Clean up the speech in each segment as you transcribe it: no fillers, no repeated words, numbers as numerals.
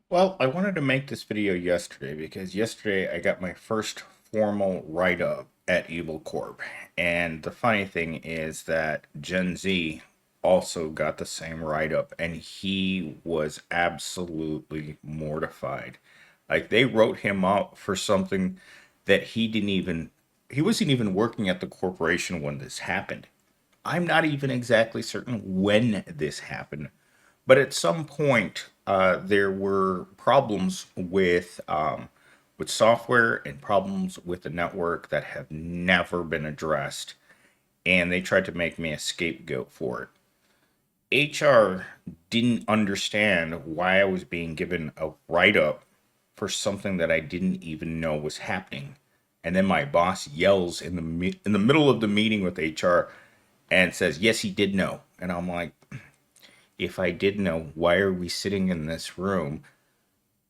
Well, I wanted to make this video yesterday because yesterday I got my first formal write-up at Evil Corp. And the funny thing is that Gen Z also got the same write-up and he was absolutely mortified. Like they wrote him up for something that he wasn't even working at the corporation when this happened. I'm not even exactly certain when this happened, but at some point, there were problems with software and problems with the network that have never been addressed, and they tried to make me a scapegoat for it. HR didn't understand why I was being given a write up for something that I didn't even know was happening. And then my boss yells in the middle of the meeting with HR and says, "Yes, he did know." And I'm like, if I did know, why are we sitting in this room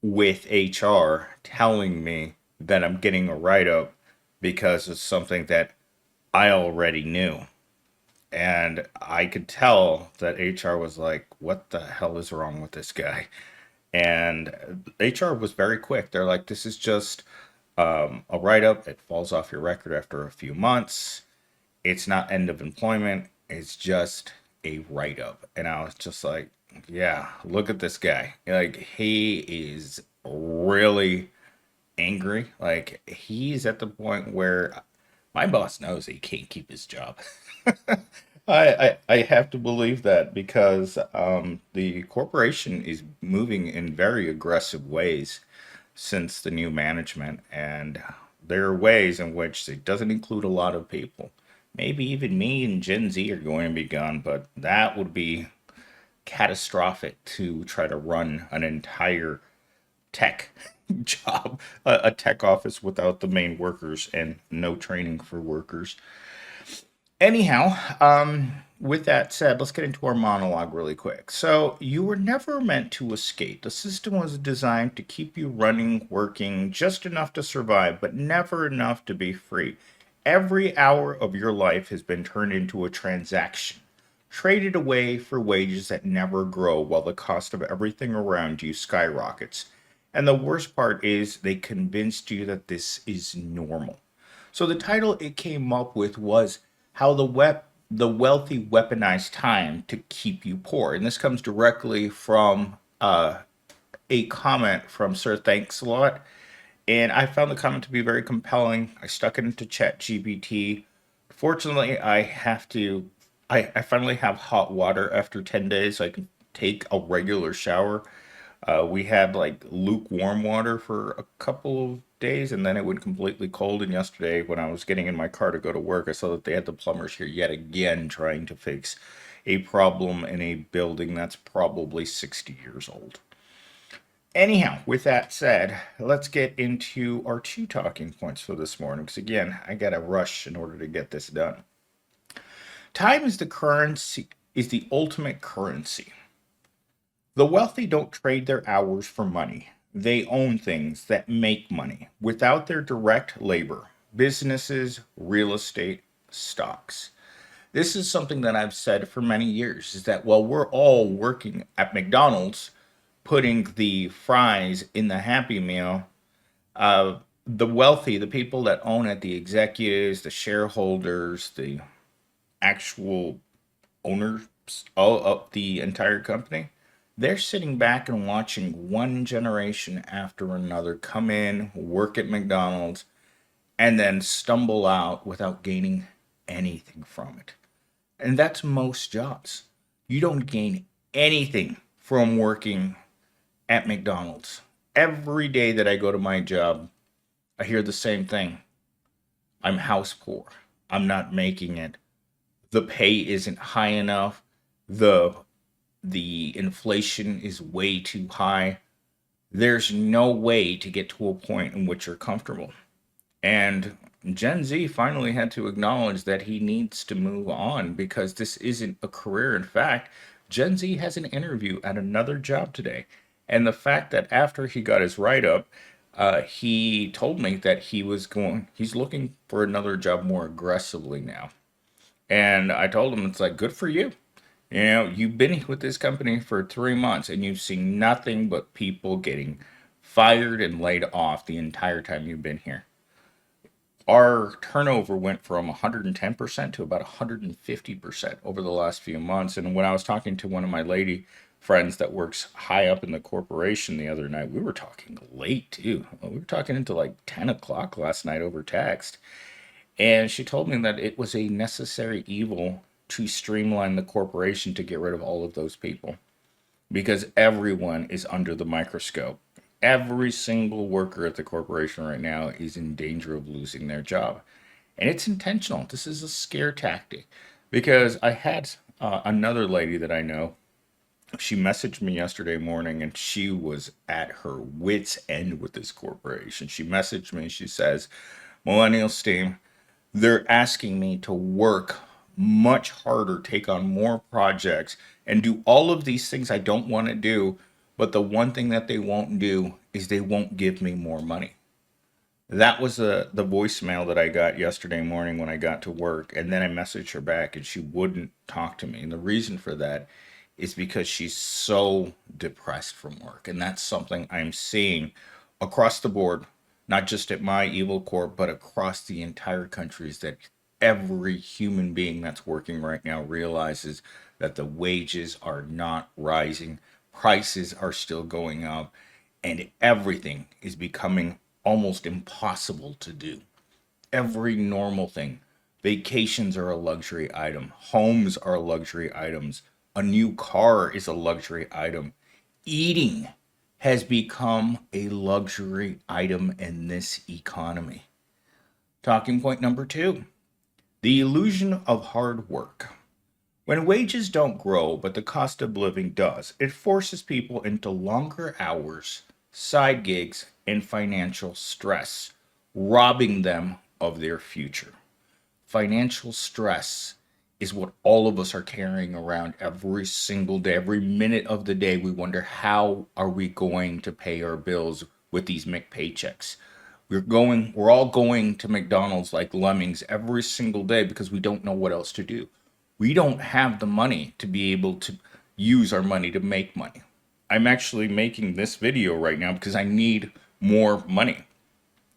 with HR telling me that I'm getting a write up because of something that I already knew? And I could tell that HR was like, what the hell is wrong with this guy? And HR was very quick. They're like, this is just a write up. It falls off your record after a few months. It's not end of employment. It's just a write up. And I was just like, yeah, look at this guy. Like, he is really angry. Like, he's at the point where my boss knows he can't keep his job. I have to believe that because the corporation is moving in very aggressive ways since the new management, and there are ways in which it doesn't include a lot of people. Maybe even me and Gen Z are going to be gone, but that would be catastrophic to try to run an entire tech job, a tech office without the main workers and no training for workers. Anyhow, with that said, let's get into our monologue really quick. So, you were never meant to escape. The system was designed to keep you running, working just enough to survive, but never enough to be free. Every hour of your life has been turned into a transaction, traded away for wages that never grow while the cost of everything around you skyrockets. And the worst part is they convinced you that this is normal. So the title it came up with was how the wealthy weaponize time to keep you poor, and this comes directly from a comment from Sir Thanks a Lot, and I found the comment to be very compelling. I stuck it into Chat GPT. Fortunately, I finally have hot water after 10 days, so I can take a regular shower. We had like lukewarm water for a couple of days, and then it went completely cold. And yesterday, when I was getting in my car to go to work, I saw that they had the plumbers here yet again trying to fix a problem in a building that's probably 60 years old. Anyhow, with that said, let's get into our two talking points for this morning. Because again, I got to rush in order to get this done. Time is the ultimate currency. The wealthy don't trade their hours for money. They own things that make money without their direct labor, businesses, real estate, stocks. This is something that I've said for many years is that while we're all working at McDonald's, putting the fries in the Happy Meal, the wealthy, the people that own it, the executives, the shareholders, the actual owners of the entire company, they're sitting back and watching one generation after another come in, work at McDonald's, and then stumble out without gaining anything from it. And that's most jobs. You don't gain anything from working at McDonald's. Every day that I go to my job, I hear the same thing. I'm house poor. I'm not making it. The pay isn't high enough. The the inflation is way too high. There's no way to get to a point in which you're comfortable. And Gen Z finally had to acknowledge that he needs to move on because this isn't a career. In fact, Gen Z has an interview at another job today. And the fact that after he got his write up, he told me that he's looking for another job more aggressively now. And I told him, it's like, good for you. You know, you've been with this company for 3 months and you've seen nothing but people getting fired and laid off the entire time you've been here. Our turnover went from 110% to about 150% over the last few months. And when I was talking to one of my lady friends that works high up in the corporation the other night, we were talking late too. We were talking into like 10 o'clock last night over text. And she told me that it was a necessary evil to streamline the corporation to get rid of all of those people because everyone is under the microscope. Every single worker at the corporation right now is in danger of losing their job. And it's intentional. This is a scare tactic because I had another lady that I know. She messaged me yesterday morning and she was at her wits' end with this corporation. She messaged me. She says, Millennial Steam, they're asking me to work much harder, take on more projects, and do all of these things I don't want to do. But the one thing that they won't do is they won't give me more money. That was the voicemail that I got yesterday morning when I got to work. And then I messaged her back and she wouldn't talk to me. And the reason for that is because she's so depressed from work. And that's something I'm seeing across the board, not just at my evil corp, but across the entire country, is that every human being that's working right now realizes that the wages are not rising, prices are still going up, and everything is becoming almost impossible to do. Every normal thing. Vacations are a luxury item. Homes are luxury items. A new car is a luxury item. Eating has become a luxury item in this economy. Talking point number two, the illusion of hard work. When wages don't grow, but the cost of living does, it forces people into longer hours, side gigs, and financial stress, robbing them of their future. Financial stress is what all of us are carrying around every single day. Every minute of the day, we wonder how are we going to pay our bills with these paychecks. We're all going to McDonald's like lemmings every single day because we don't know what else to do. We don't have the money to be able to use our money to make money. I'm actually making this video right now because I need more money.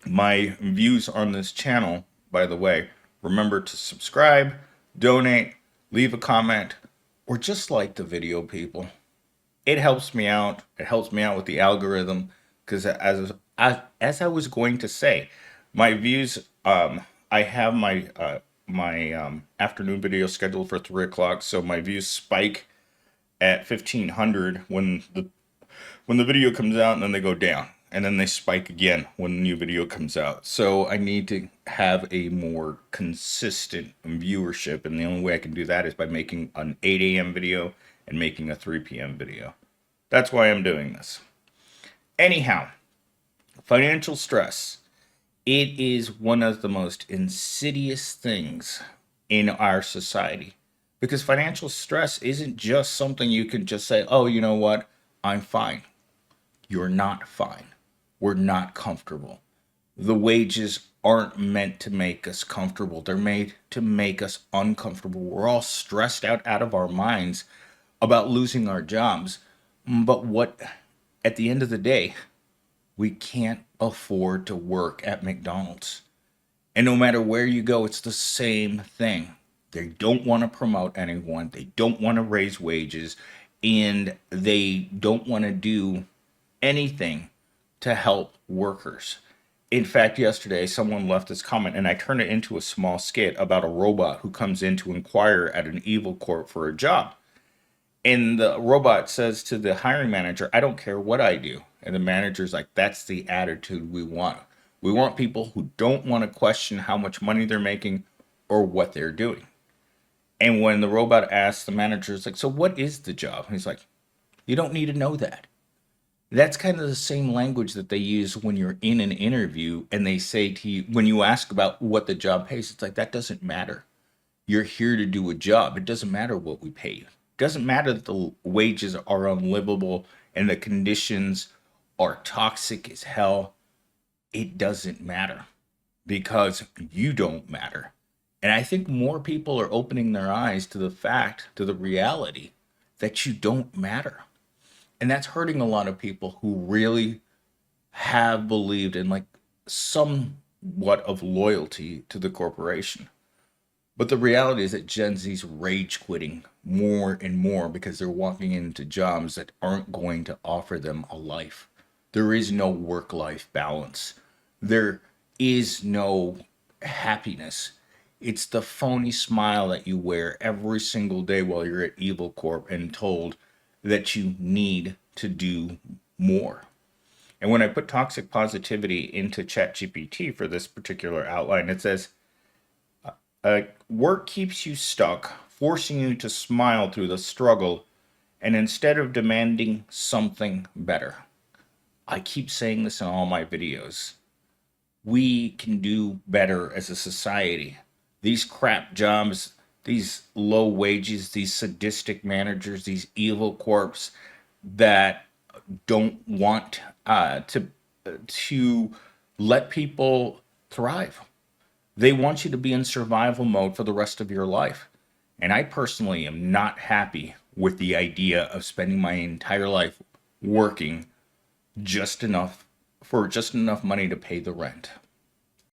My views on this channel, by the way, remember to subscribe, donate, leave a comment, or just like the video, people. It helps me out. It helps me out with the algorithm because as I was going to say, my views. I have my afternoon video scheduled for 3 o'clock, so my views spike at 1500 when the video comes out, and then they go down, and then they spike again when the new video comes out. So I need to have a more consistent viewership, and the only way I can do that is by making an 8 a.m. video and making a 3 p.m. video. That's why I'm doing this. Anyhow, financial stress. It is one of the most insidious things in our society because financial stress isn't just something you can just say, oh, you know what? I'm fine. You're not fine. We're not comfortable. The wages aren't meant to make us comfortable. They're made to make us uncomfortable. We're all stressed out of our minds about losing our jobs. But what, at the end of the day, we can't afford to work at McDonald's. And no matter where you go, it's the same thing. They don't want to promote anyone. They don't want to raise wages. And they don't want to do anything to help workers. In fact, yesterday, someone left this comment, and I turned it into a small skit about a robot who comes in to inquire at an evil corp for a job. And the robot says to the hiring manager, I don't care what I do. And the manager's like, that's the attitude we want. We want people who don't want to question how much money they're making or what they're doing. And when the robot asks the manager, it's like, so what is the job? And he's like, you don't need to know that. That's kind of the same language that they use when you're in an interview and they say to you, when you ask about what the job pays, it's like, that doesn't matter. You're here to do a job. It doesn't matter what we pay you. It doesn't matter that the wages are unlivable and the conditions are toxic as hell. It doesn't matter because you don't matter. And I think more people are opening their eyes to the fact, to the reality that you don't matter. And that's hurting a lot of people who really have believed in like somewhat of loyalty to the corporation. But the reality is that Gen Z's rage quitting more and more because they're walking into jobs that aren't going to offer them a life. There is no work life balance. There is no happiness. It's the phony smile that you wear every single day while you're at Evil Corp and told that you need to do more. And when I put toxic positivity into ChatGPT for this particular outline, it says, work keeps you stuck, forcing you to smile through the struggle, and instead of demanding something better. I keep saying this in all my videos. We can do better as a society. These crap jobs, these low wages, these sadistic managers, these evil corps that don't want to let people thrive. They want you to be in survival mode for the rest of your life. And I personally am not happy with the idea of spending my entire life working just enough for just enough money to pay the rent.